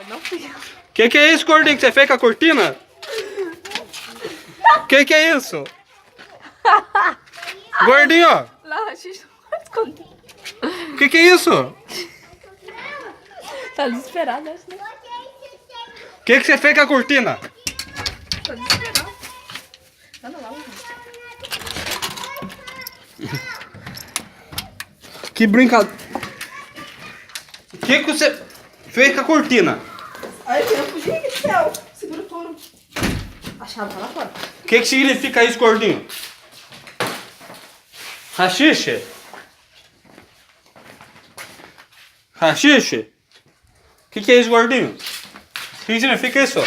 Não fui eu. Que é isso, gordinho, que você fez com a cortina? Que é isso? Gordinho, ó. Lá, a gente não vai esconder. Que é isso? Tá desesperado, acho, né? Que você fez com a cortina? Tá desesperado. Anda lá, Que brincadeira. Que você fez com a cortina? Ai, eu fugi aqui do céu. Segura o touro. A chave tá lá fora. Que significa isso, gordinho? Rachixe? Rachixe? Que é isso, gordinho? Que significa isso?